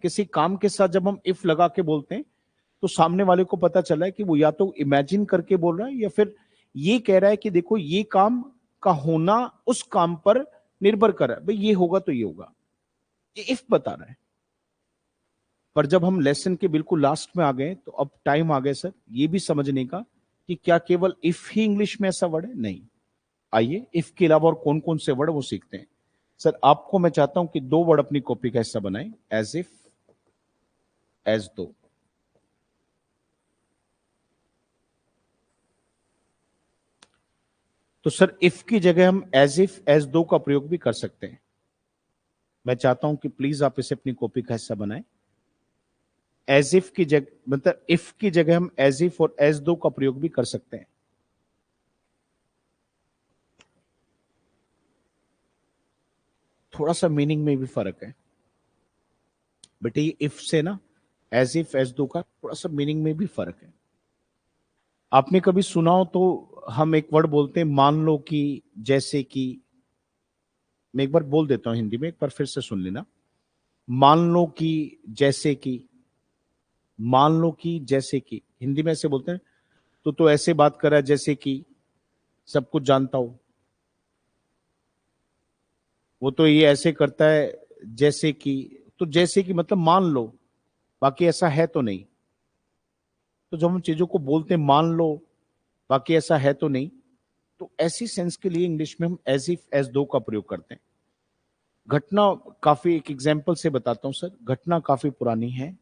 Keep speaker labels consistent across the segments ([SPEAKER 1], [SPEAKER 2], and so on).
[SPEAKER 1] किसी काम के साथ जब हम इफ लगा के बोलते हैं तो सामने वाले को पता चला है कि वो या तो इमेजिन करके बोल रहा है या फिर ये कह रहा है कि देखो ये काम का होना उस काम पर निर्भर कर रहा है, भाई ये होगा तो ये होगा, ये इफ बता रहा है। पर जब हम लेसन के बिल्कुल लास्ट में आ गए तो अब टाइम आ गया सर ये भी समझने का कि क्या केवल इफ ही इंग्लिश में ऐसा वर्ड है, नहीं। आइए इफ के अलावा और कौन कौन से वर्ड वो सीखते हैं। सर आपको मैं चाहता हूं कि 2 वर्ड अपनी कॉपी का हिस्सा बनाएं, एज इफ, एज दो। तो सर इफ की जगह हम एज इफ, एज दो का प्रयोग भी कर सकते हैं। मैं चाहता हूं कि प्लीज आप इसे अपनी कॉपी का हिस्सा बनाएं। एज इफ की जगह, मतलब इफ की जगह हम एज इफ और एज दो का प्रयोग भी कर सकते हैं। थोड़ा सा मीनिंग में भी फर्क है बेटे, ये इफ से ना एज इफ, एज दो का थोड़ा सा मीनिंग में भी फर्क है। आपने कभी सुना हो तो हम एक वर्ड बोलते हैं, मान लो कि, जैसे कि। मैं एक बार बोल देता हूं हिंदी में, एक बार फिर से सुन लेना। मान लो कि, जैसे कि। मान लो कि, जैसे कि हिंदी में ऐसे बोलते हैं, तो ऐसे बात कर रहा है जैसे कि सब कुछ जानता हो। वो तो ये ऐसे करता है जैसे कि, तो जैसे कि मतलब मान लो, बाकी ऐसा है तो नहीं। तो जब हम चीजों को बोलते हैं मान लो, बाकी ऐसा है तो नहीं, तो ऐसी सेंस के लिए इंग्लिश में हम एज इफ, एज दो का प्रयोग करते हैं। घटना काफी, एक एग्जाम्पल से बताता हूं सर, घटना काफी पुरानी है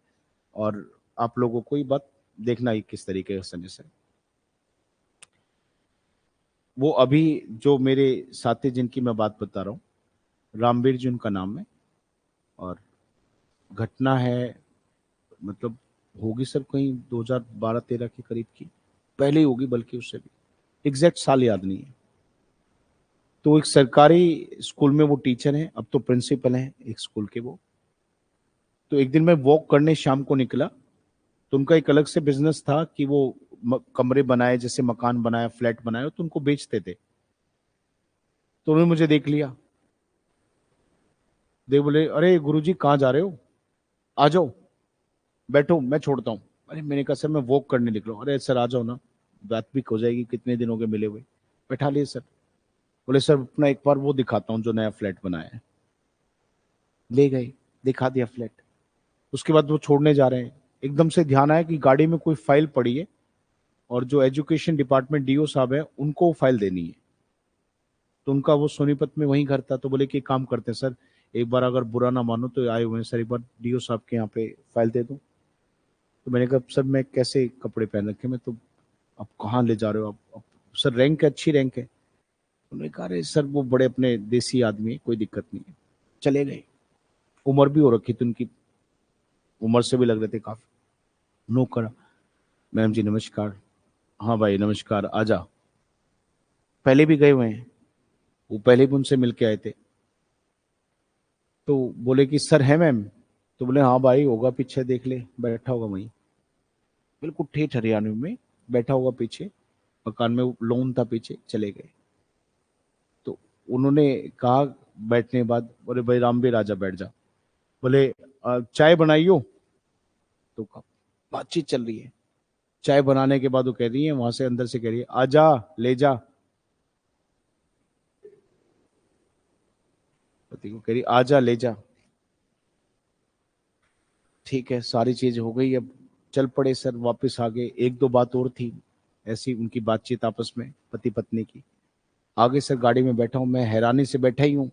[SPEAKER 1] और आप लोगों को ये बात देखना ही किस तरीके का समय से। वो अभी जो मेरे साथी जिनकी मैं बात बता रहा हूँ, रामवीर जी उनका नाम है, और घटना है, मतलब होगी सर कहीं 2012-13 के करीब की, पहले ही होगी बल्कि उससे भी, एग्जैक्ट साल याद नहीं है। तो एक सरकारी स्कूल में वो टीचर हैं, अब तो प्रिंसिपल हैं एक स्कूल के वो। तो एक दिन मैं वॉक करने शाम को निकला, तो उनका एक अलग से बिजनेस था कि वो कमरे बनाए, जैसे मकान बनाया, फ्लैट बनाए तो उनको बेचते थे। तो उन्होंने मुझे देख लिया, देख बोले, अरे गुरुजी कहाँ जा रहे हो, आ जाओ बैठो मैं छोड़ता हूँ। अरे मैंने कहा सर मैं वॉक करने निकला हूँ। अरे सर आ जाओ ना, बात भी हो जाएगी, कितने दिन हो गए मिले हुए। बैठा लिए सर। बोले सर अपना एक बार वो दिखाता हूँ जो नया फ्लैट बनाया है। ले गए, दिखा दिया फ्लैट। उसके बाद वो छोड़ने जा रहे हैं, एकदम से ध्यान आया कि गाड़ी में कोई फाइल पड़ी है और जो एजुकेशन डिपार्टमेंट डीओ साहब है उनको वो फाइल देनी है। तो उनका वो सोनीपत में वहीं घर था, तो बोले कि काम करते हैं सर, एक बार अगर बुरा ना मानो तो आए हुए हैं सर, एक बार डीओ साहब के यहाँ पे फाइल दे दूं। तो मैंने कहा सर मैं कैसे कपड़े पहन रखे, मैं तो, आप कहाँ ले जा रहे हो आप, सर रैंक है, अच्छी रैंक है। उन्होंने कहा अरे सर वो बड़े अपने देसी आदमी है, कोई दिक्कत नहीं है। चले गए। उम्र भी हो रखी थी उनकी, उम्र से भी लग रहे थे काफी। नो करा, मैम जी नमस्कार। हाँ भाई नमस्कार, आजा। पहले भी गए हुए हैं, वो पहले भी उनसे मिल के आए थे। तो बोले कि सर है मैम, तो बोले हाँ भाई होगा, पीछे देख ले, बैठा होगा वहीं, बिल्कुल ठेठ हरियाणवी में बैठा होगा पीछे, मकान में लोन था पीछे। चले गए। तो उन्होंने कहा बैठने के बाद, बोले भाई रामवीर आजा बैठ जा। बोले चाय बनाइयो। तो कहा, बातचीत चल रही है। चाय बनाने के बाद वो कह रही है वहां से, अंदर से कह रही है आजा, ले जा। पति को कह रही आजा ले जा। ठीक है सारी चीज हो गई, अब चल पड़े सर, वापस आ गए। एक दो बात और थी ऐसी उनकी बातचीत आपस में पति पत्नी की। आगे सर गाड़ी में बैठा हूं, मैं हैरानी से बैठा ही हूं,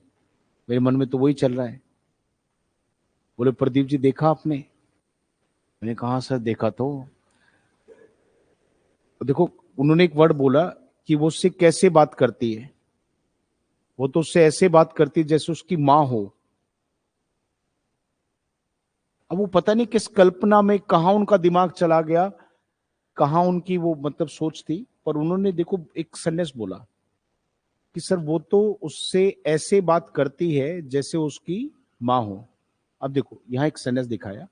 [SPEAKER 1] मेरे मन में तो वही चल रहा है। बोले प्रदीप जी देखा आपने। मैंने कहा सर देखा तो। देखो उन्होंने एक वर्ड बोला कि वो उससे कैसे बात करती है, वो तो उससे ऐसे बात करती है जैसे उसकी माँ हो। अब वो पता नहीं किस कल्पना में कहा उनका दिमाग चला गया, कहा उनकी वो मतलब सोच थी, पर उन्होंने देखो एक सेंटेंस बोला कि सर वो तो उससे ऐसे बात करती है जैसे उसकी माँ हो। अब देखो यहां एक सेंटेंस दिखाया,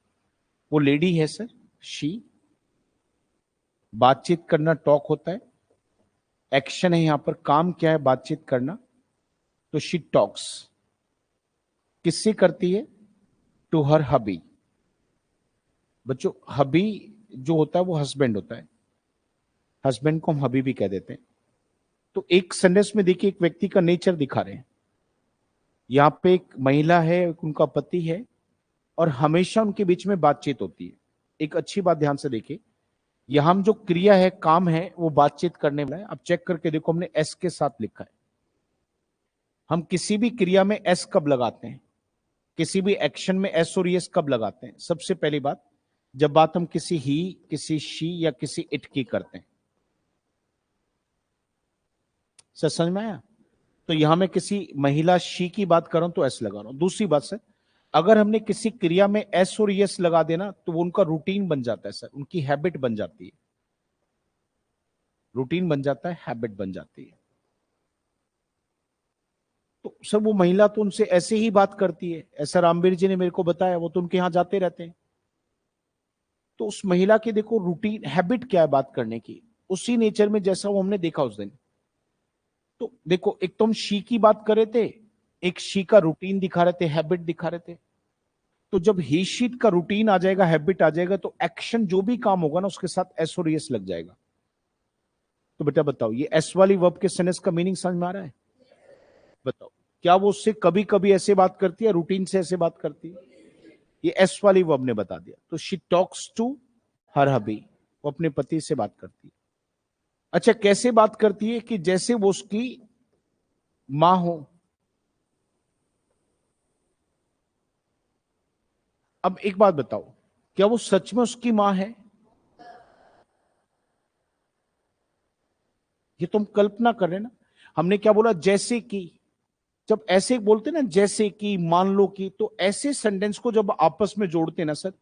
[SPEAKER 1] वो लेडी है सर, शी, बातचीत करना टॉक होता है, एक्शन है यहां पर, काम क्या है बातचीत करना, तो शी टॉक्स। किससे करती है, टू हर हबी, बच्चों हबी जो होता है वो हस्बैंड होता है, हस्बैंड को हम हबी भी कह देते हैं। तो एक सेंटेंस में देखिए एक व्यक्ति का नेचर दिखा रहे हैं। यहाँ पे एक महिला है, एक उनका पति है, और हमेशा उनके बीच में बातचीत होती है। एक अच्छी बात ध्यान से देखिए, यहां जो क्रिया है, काम है, वो बातचीत करने वाला है। अब चेक करके देखो, हमने एस के साथ लिखा है। हम किसी भी क्रिया में एस कब लगाते हैं, किसी भी एक्शन में एस और यस कब लगाते हैं? सबसे पहली बात, जब बात हम किसी ही, किसी शी या किसी इट की करते हैं। सर समझ में आया? तो यहां मैं किसी महिला शी की बात कर रहा हूं तो एस लगा रहा हूं। दूसरी बात सर, अगर हमने किसी क्रिया में एस और यस लगा देना तो वो उनका रूटीन बन जाता है सर, उनकी हैबिट बन जाती है। रूटीन बन जाता है, हैबिट बन जाती है। तो सर वो महिला तो उनसे ऐसे ही बात करती है, ऐसा रामवीर जी ने मेरे को बताया, वो तो उनके यहां जाते रहते हैं। तो उस महिला की देखो रूटीन, हैबिट क्या है बात करने की, उसी नेचर में जैसा वो हमने देखा उस दिन। तो देखो, एक तो हम शी की बात कर रहे थे, एक शी का रूटीन दिखा रहे थे, हैबिट दिखा रहे थे। तो जब ही शीट का रूटीन आ जाएगा, हैबिट आ जाएगा, तो एक्शन जो भी काम होगा ना उसके साथ एस और एस लग जाएगा। तो बेटा बताओ, ये एस वाली वर्ब के सेंटेंस का मीनिंग समझ में आ रहा है? बताओ, क्या वो उससे कभी कभी ऐसे बात करती है, रूटीन से ऐसे बात करती है? ये एस वाली वर्ब ने बता दिया। तो शी टॉक्स टू हर हबी, वो अपने पति से बात करती है। अच्छा, कैसे बात करती है? कि जैसे वो उसकी मां हो। अब एक बात बताओ, क्या वो सच में उसकी मां है? ये तुम कल्पना कर रहे ना। हमने क्या बोला? जैसे कि। जब ऐसे बोलते ना, जैसे कि, मान लो कि, तो ऐसे सेंटेंस को जब आपस में जोड़ते ना सर,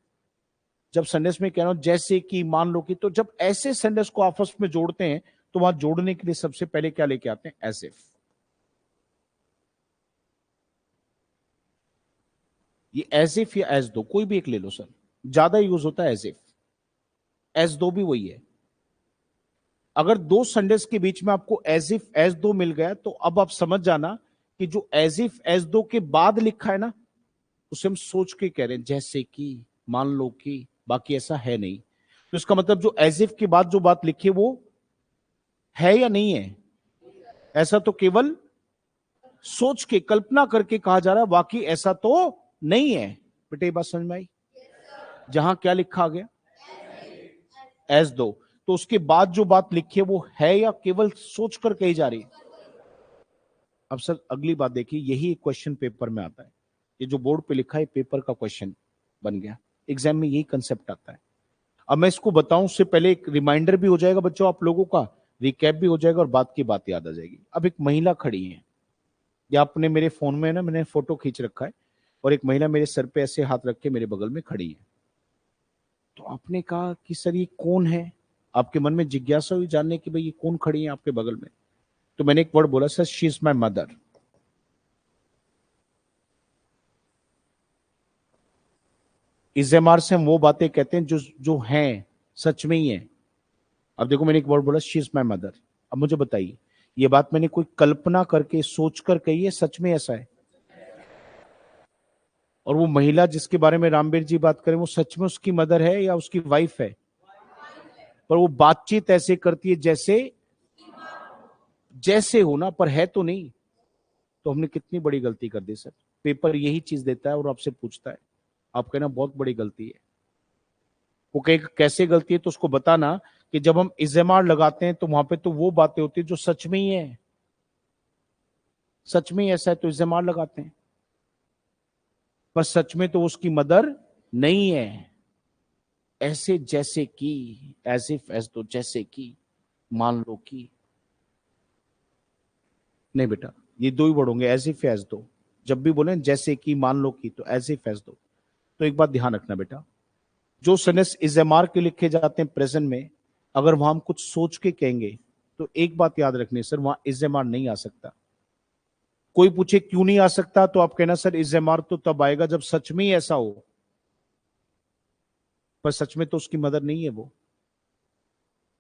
[SPEAKER 1] जब सेंटेंस में कह रहा हूं जैसे कि, मान लो कि, तो जब ऐसे सेंटेंस को आपस में जोड़ते हैं तो वहां जोड़ने के लिए सबसे पहले क्या लेके आते हैं? As if. ये एज इफ या एज दो, कोई भी एक ले लो सर, ज्यादा यूज होता है एज इफ। एज दो भी वही है। अगर दो सेंटेंस के बीच में आपको एज इफ एज दो मिल गया तो अब आप समझ जाना कि जो एज इफ एज दो के बाद लिखा है ना, उसे हम सोच के कह रहे हैं, जैसे कि, मान लो कि, बाकी ऐसा है नहीं। तो इसका मतलब जो एज इफ के बाद जो बात लिखी है वो है या नहीं है? ऐसा तो केवल सोच के, कल्पना करके कहा जा रहा है, बाकी ऐसा तो नहीं है। बेटे ये बात समझ में आई? जहां क्या लिखा गया? एज दो। तो उसके बाद जो बात लिखी है वो है या केवल सोच कर कही जा रही है? अब सर अगली बात देखिए, यही क्वेश्चन पेपर में आता है। ये जो बोर्ड पे लिखा है पेपर का क्वेश्चन बन गया, एग्जाम में यही कंसेप्ट आता है। अब मैं इसको बताऊं उससे पहले एक रिमाइंडर भी हो जाएगा बच्चों आप लोगों का, रिकैप भी हो जाएगा और बात की बात याद आ जाएगी। अब एक महिला खड़ी है, या आपने मेरे फोन में ना मैंने फोटो खींच रखा है, और एक महिला मेरे सर पे ऐसे हाथ रख के मेरे बगल में खड़ी है। तो आपने कहा कि सर ये कौन है? आपके मन में जिज्ञासा हुई जानने की, भाई ये कौन खड़ी है आपके बगल में? तो मैंने एक वर्ड बोला, sir she is my mother. इजेमार से हम वो बातें कहते हैं जो जो हैं, सच में ही है। अब देखो, मैंने एक वर्ड बोला, शी इज माई मदर। अब मुझे बताइए, ये बात मैंने कोई कल्पना करके सोच कर कही है, सच में ऐसा है? और वो महिला जिसके बारे में रामबीर जी बात करें, वो सच में उसकी मदर है या उसकी वाइफ है? पर वो बातचीत ऐसे करती है जैसे, जैसे हो ना, पर है तो नहीं। तो हमने कितनी बड़ी गलती कर दी सर। पेपर यही चीज देता है और आपसे पूछता है, आप कहना बहुत बड़ी गलती है। वो कहे कैसे गलती है, तो उसको बताना कि जब हम इजेमार लगाते हैं तो वहां पे तो वो बातें होती है जो सच में ही है, सच में ही ऐसा है तो इजेमार लगाते हैं। पर सच में तो उसकी मदर नहीं है। ऐसे जैसे कि, एज इफ एज दो, जैसे कि, मान लो कि। नहीं बेटा, ये दो ही वर्ड होंगे, एज इफ एज दो। जब भी बोले जैसे कि, मान लो कि, तो एज इफ एज दो। तो एक बात ध्यान रखना बेटा, जो सेंटेंस इजेमार के लिखे जाते हैं प्रेजेंट में, अगर वहां हम कुछ सोच के कहेंगे तो एक बात याद रखनी सर, वहां इजेमार नहीं आ सकता। कोई पूछे क्यों नहीं आ सकता, तो आप कहना सर इजेमार तो तब आएगा जब सच में ही ऐसा हो। पर सच में तो उसकी मदर नहीं है वो।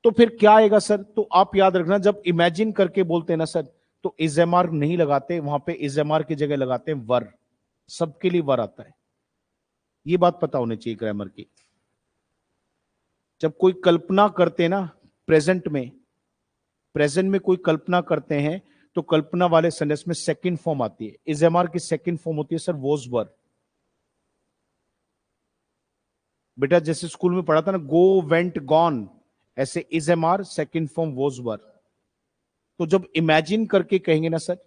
[SPEAKER 1] तो फिर क्या आएगा सर? तो आप याद रखना, जब इमेजिन करके बोलते हैं ना सर, तो इजेमार नहीं लगाते, वहां पे इजेमार की जगह लगाते हैं वर। सबके लिए वर आता है। ये बात पता होनी चाहिए ग्रामर की। जब कोई कल्पना करते ना, प्रेजेंट में कोई कल्पना करते हैं, तो कल्पना वाले सेंटेंस में सेकंड फॉर्म आती है। इज एम आर की सेकंड फॉर्म होती है सर वोज वर। बेटा जैसे स्कूल में पढ़ा था ना, गो वेंट गॉन, ऐसे is am are second form was were. तो जब इमेजिन करके कहेंगे ना सर,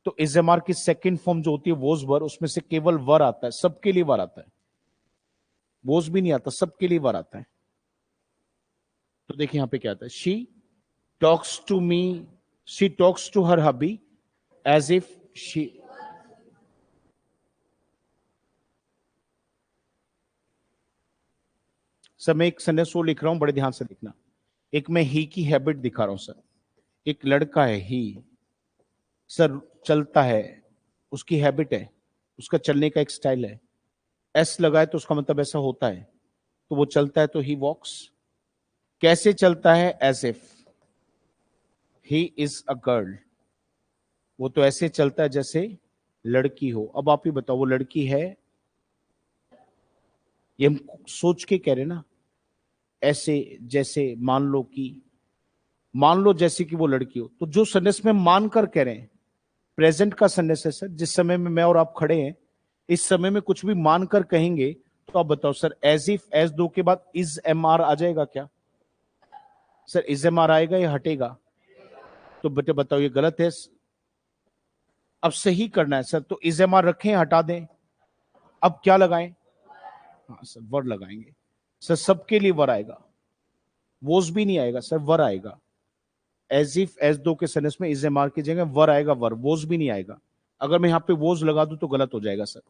[SPEAKER 1] तो इज एम आर की सेकंड फॉर्म जो होती है वोज वर, उसमें से केवल वर आता है, सबके लिए वर आता है, वोज भी नहीं आता, सबके लिए वर आता है। तो देखिए यहां पे क्या आता है, she talks to me, she talks to her hubby as if she. Sir मैं एक सेंटेंस वो लिख रहा हूं, बड़े ध्यान से देखना। एक मैं ही की हैबिट दिखा रहा हूं सर। एक लड़का है ही, सर चलता है, उसकी हैबिट है, उसका चलने का एक स्टाइल है। एस लगाए तो उसका मतलब ऐसा होता है, तो वो चलता है तो ही वॉक्स। कैसे चलता है, as if he is a girl, वो तो ऐसे चलता है जैसे लड़की हो। अब आप ही बताओ वो लड़की है? ये हम सोच के कह रहे हैं ना, ऐसे जैसे मान लो जैसे कि वो लड़की हो, तो जो सेंटेंस में मान कर कह रहे हैं, प्रेजेंट का सेंटेंस है सर। जिस समय में मैं और आप खड़े हैं, इस समय में कुछ भी मानकर कहेंगे, तो आप बताओ सर, एज इफ एज दो के बाद इज एम आर आ जाएगा क्या? सर इज एम आर आएगा या हटेगा? तो बेटे बताओ ये गलत है। अब सही करना है सर, तो इज एम आर रखें हटा दें? अब क्या लगाएं? हाँ सर वर लगाएंगे। सर सबके लिए वर आएगा, वोज भी नहीं आएगा सर, वर आएगा। एज इफ एज दो के सेंटेंस में इज एम आर की जगह वर आएगा, वर, वोज भी नहीं आएगा। अगर मैं यहां पे वोज लगा दूं तो गलत हो जाएगा सर,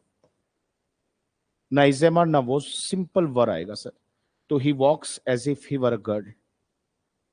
[SPEAKER 1] ना इज एम आर ना वोज, सिंपल वर आएगा सर। तो he walks as if he were a girl.